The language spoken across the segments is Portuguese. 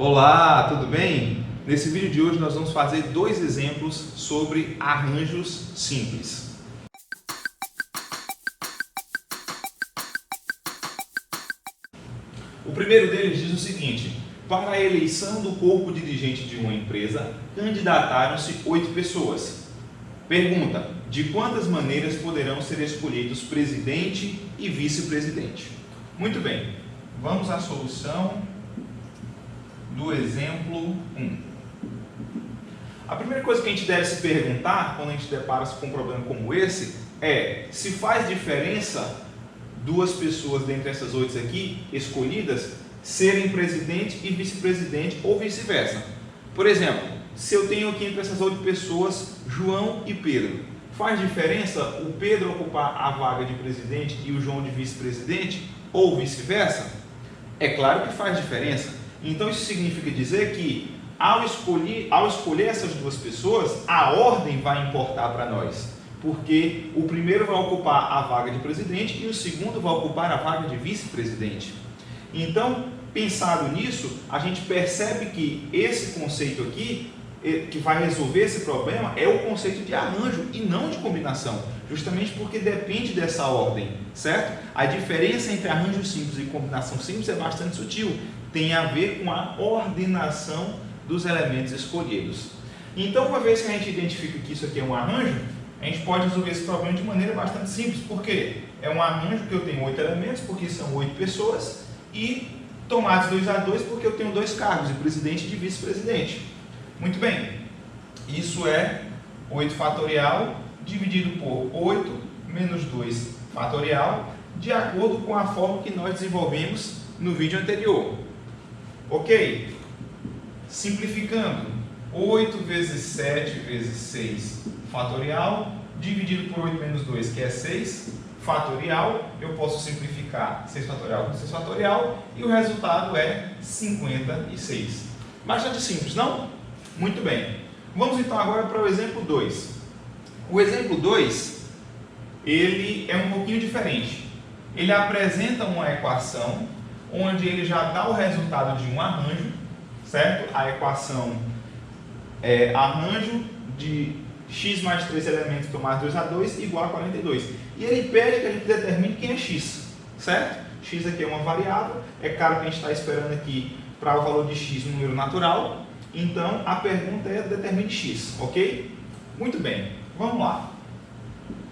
Olá, tudo bem? Nesse vídeo de hoje nós vamos fazer dois exemplos sobre arranjos simples. O primeiro deles diz o seguinte: para a eleição do corpo dirigente de uma empresa, candidataram-se 8 pessoas. Pergunta: de quantas maneiras poderão ser escolhidos presidente e vice-presidente? Muito bem, vamos à solução do exemplo 1. A primeira coisa que a gente deve se perguntar quando a gente depara-se com um problema como esse é se faz diferença duas pessoas dentre essas 8 aqui escolhidas serem presidente e vice-presidente ou vice-versa. Por exemplo, se eu tenho aqui entre essas 8 pessoas João e Pedro, faz diferença o Pedro ocupar a vaga de presidente e o João de vice-presidente ou vice-versa? É claro que faz diferença. Então isso significa dizer que ao escolher essas duas pessoas, a ordem vai importar para nós, porque o primeiro vai ocupar a vaga de presidente e o segundo vai ocupar a vaga de vice-presidente. Então, pensado nisso, a gente percebe que esse conceito aqui, que vai resolver esse problema, é o conceito de arranjo e não de combinação, justamente porque depende dessa ordem, certo? A diferença entre arranjo simples e combinação simples é bastante sutil, tem a ver com a ordenação dos elementos escolhidos. Então, uma vez que a gente identifica que isso aqui é um arranjo, a gente pode resolver esse problema de maneira bastante simples, porque é um arranjo que eu tenho 8 elementos, porque são 8 pessoas, e tomados 2 a 2, porque eu tenho 2 cargos, de presidente e de vice-presidente. Muito bem, isso é 8 fatorial dividido por 8 menos 2 fatorial, de acordo com a fórmula que nós desenvolvemos no vídeo anterior. Ok? Simplificando, 8 vezes 7 vezes 6 fatorial, dividido por 8 menos 2, que é 6 fatorial, eu posso simplificar 6 fatorial com 6 fatorial, e o resultado é 56. Bastante simples, não? Muito bem. Vamos então agora para o exemplo 2. O exemplo 2, ele é um pouquinho diferente. Ele apresenta uma equação onde ele já dá o resultado de um arranjo, certo? A equação é arranjo de x mais 3 elementos tomados 2 a 2 igual a 42. E ele pede que a gente determine quem é x, certo? X aqui é uma variável, é claro que a gente está esperando aqui para o valor de x um número natural, então a pergunta é determine x, ok? Muito bem, vamos lá.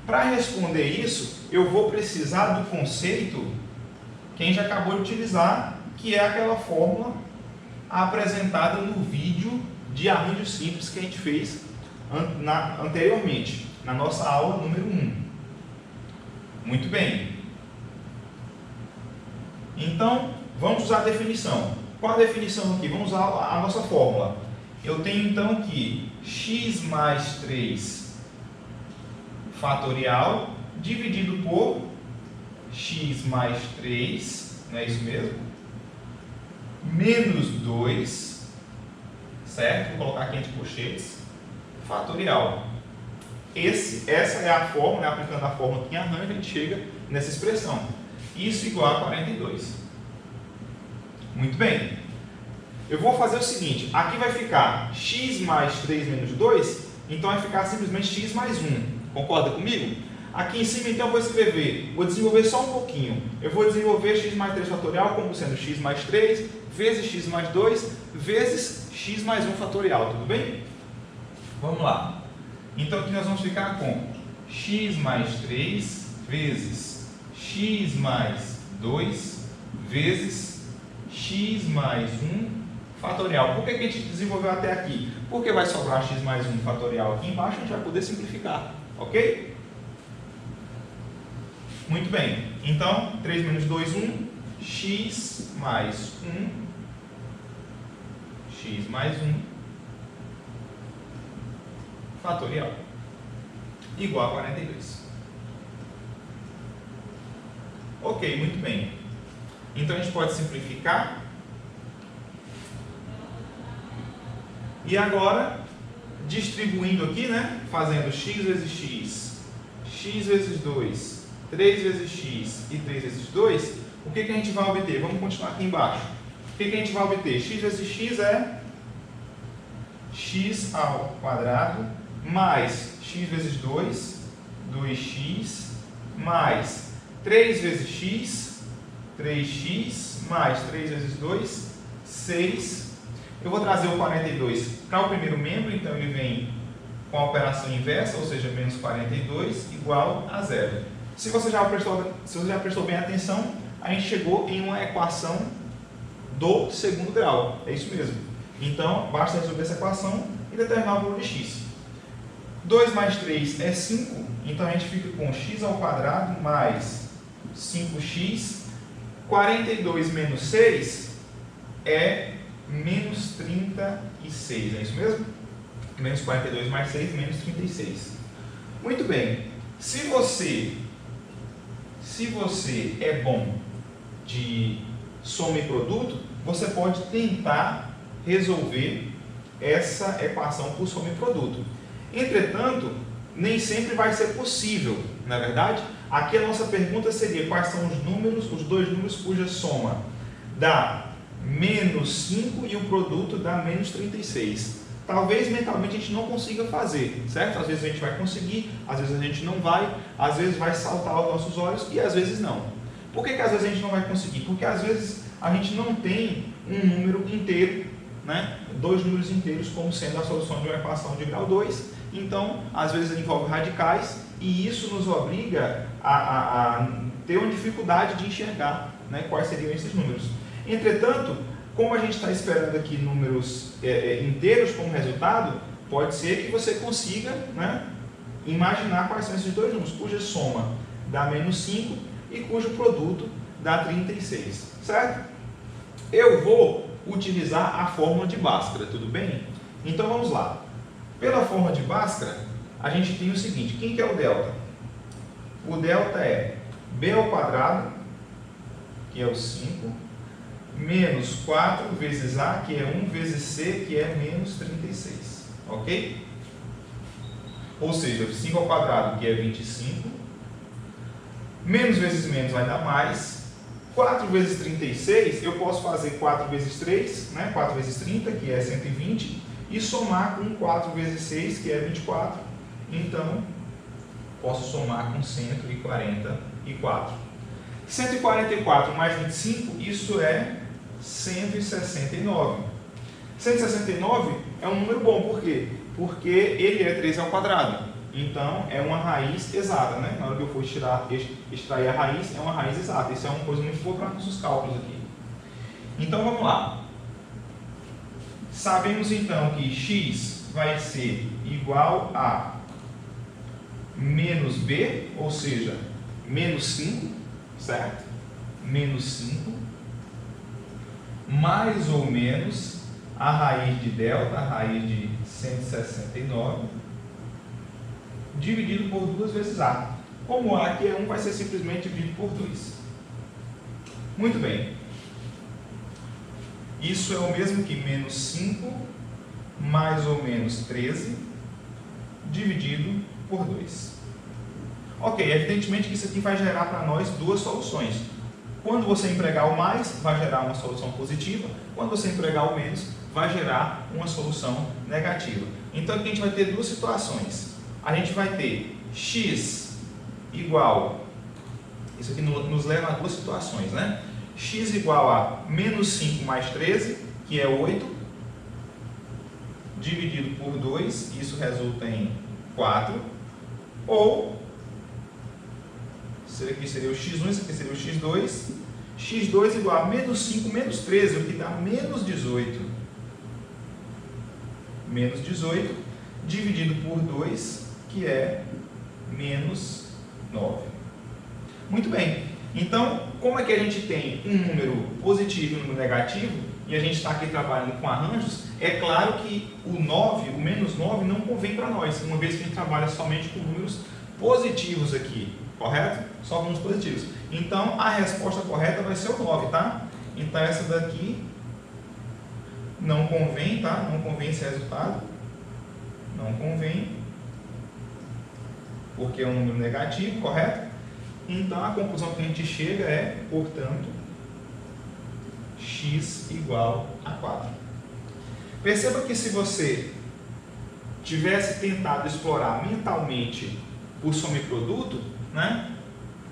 Para responder isso, eu vou precisar do conceito que a gente acabou de utilizar, que é aquela fórmula apresentada no vídeo de arranjo simples que a gente fez anteriormente, na nossa aula número 1. Muito bem. Então, vamos usar a definição. Qual a definição aqui? Vamos usar a nossa fórmula. Eu tenho então que x mais 3 fatorial dividido por x mais 3, não é isso mesmo? Menos 2, certo? Vou colocar aqui entre colchetes, fatorial. Essa é a fórmula, né? Aplicando a fórmula que em arranjo, a gente chega nessa expressão. Isso igual a 42. Muito bem. Eu vou fazer o seguinte, aqui vai ficar x mais 3 menos 2, então vai ficar simplesmente x mais 1. Concorda comigo? Aqui em cima, então, eu vou desenvolver só um pouquinho. Eu vou desenvolver x mais 3 fatorial como sendo x mais 3 vezes x mais 2 vezes x mais 1 fatorial, tudo bem? Vamos lá. Então, aqui nós vamos ficar com x mais 3 vezes x mais 2 vezes x mais 1 fatorial. Por que a gente desenvolveu até aqui? Porque vai sobrar x mais 1 fatorial aqui embaixo, a gente vai poder simplificar, ok? Muito bem, então 3 menos 2, 1, x mais 1 fatorial igual a 42. Ok, muito bem. Então a gente pode simplificar. E agora, distribuindo aqui, né? Fazendo x vezes x, x vezes 2, 3 vezes x e 3 vezes 2, o que a gente vai obter? Vamos continuar aqui embaixo. que a gente vai obter? X vezes x é x ao quadrado mais x vezes 2, 2x, mais 3 vezes x, 3x, mais 3 vezes 2, 6. Eu vou trazer o 42 para o primeiro membro, então ele vem com a operação inversa, ou seja, menos 42, igual a zero. Se você já prestou bem atenção, a gente chegou em uma equação do segundo grau. É isso mesmo. Então, basta resolver essa equação e determinar o valor de x. 2 mais 3 é 5, então a gente fica com x ao quadrado mais 5x. 42 menos 6 é menos 36, é isso mesmo? Menos 42 mais 6, menos 36. Muito bem. Se você é bom de soma e produto, você pode tentar resolver essa equação por soma e produto. Entretanto, nem sempre vai ser possível, não é verdade? Aqui a nossa pergunta seria quais são os dois números cuja soma dá menos 5 e o produto dá menos 36. Talvez mentalmente a gente não consiga fazer, certo? Às vezes a gente vai conseguir, às vezes a gente não vai, às vezes vai saltar aos nossos olhos e às vezes não. Por que às vezes a gente não vai conseguir? Porque às vezes a gente não tem um número inteiro, né? Dois números inteiros como sendo a solução de uma equação de grau 2. Então, às vezes envolve radicais e isso nos obriga a ter uma dificuldade de enxergar, né, quais seriam esses números. Entretanto, como a gente está esperando aqui números inteiros como resultado, pode ser que você consiga, né, imaginar quais são esses dois números, cuja soma dá menos 5 e cujo produto dá 36, certo? Eu vou utilizar a fórmula de Bhaskara, tudo bem? Então vamos lá. Pela fórmula de Bhaskara, a gente tem o seguinte, quem que é o delta? O delta é b ao quadrado, que é o 5, menos 4 vezes a, que é 1, vezes c, que é menos 36, ok? Ou seja, 5 ao quadrado, que é 25, menos vezes menos vai dar mais, 4 vezes 36, eu posso fazer 4 vezes 3, né? 4 vezes 30, que é 120, e somar com 4 vezes 6, que é 24, então posso somar com 144. 144 mais 25, isso é 169. 169 é um número bom, por quê? Porque ele é 3 ao quadrado, então é uma raiz exata, né? Na hora que eu for extrair a raiz, é uma raiz exata. Isso é uma coisa muito boa para nossos cálculos aqui. Então vamos lá. Sabemos então que x vai ser igual a menos b, ou seja, menos 5, certo? Menos 5, mais ou menos a raiz de delta, a raiz de 169, dividido por 2 vezes a. Como a aqui é 1, vai ser simplesmente dividido por 2. Muito bem. Isso é o mesmo que menos 5 mais ou menos 13 dividido por 2. Ok, evidentemente que isso aqui vai gerar para nós duas soluções. Quando você empregar o mais, vai gerar uma solução positiva. Quando você empregar o menos, vai gerar uma solução negativa. Então aqui a gente vai ter duas situações. A gente vai ter x igual, isso aqui nos leva a duas situações, né? X igual a menos 5 mais 13, que é 8, dividido por 2, isso resulta em 4, ou, isso aqui seria o x1, isso aqui seria o x2, x2 igual a menos 5 menos 13, o que dá menos 18. Menos 18, dividido por 2, que é menos 9. Muito bem. Então, como é que a gente tem um número positivo e um número negativo, e a gente está aqui trabalhando com arranjos, é claro que o 9, o menos 9, não convém para nós, uma vez que a gente trabalha somente com números positivos aqui, correto? Só números positivos. Então, a resposta correta vai ser o 9, tá? Então, essa daqui não convém, tá? Não convém esse resultado. Não convém, porque é um número negativo, correto? Então, a conclusão que a gente chega é, portanto, x igual a 4. Perceba que se você tivesse tentado explorar mentalmente por soma e produto, né,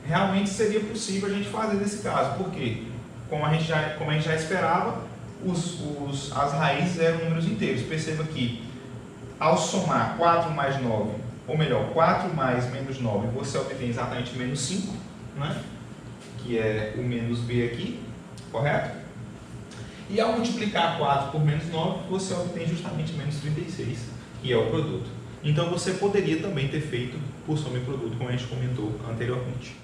realmente seria possível a gente fazer nesse caso. Por quê? Como a gente já esperava, as raízes eram números inteiros. Perceba que ao somar 4 mais 9, ou melhor, 4 mais menos 9, você obtém exatamente menos 5, né? Que é o menos b aqui, correto? E ao multiplicar 4 por menos 9, você obtém justamente menos 36, que é o produto. Então você poderia também ter feito por soma e produto, como a gente comentou anteriormente.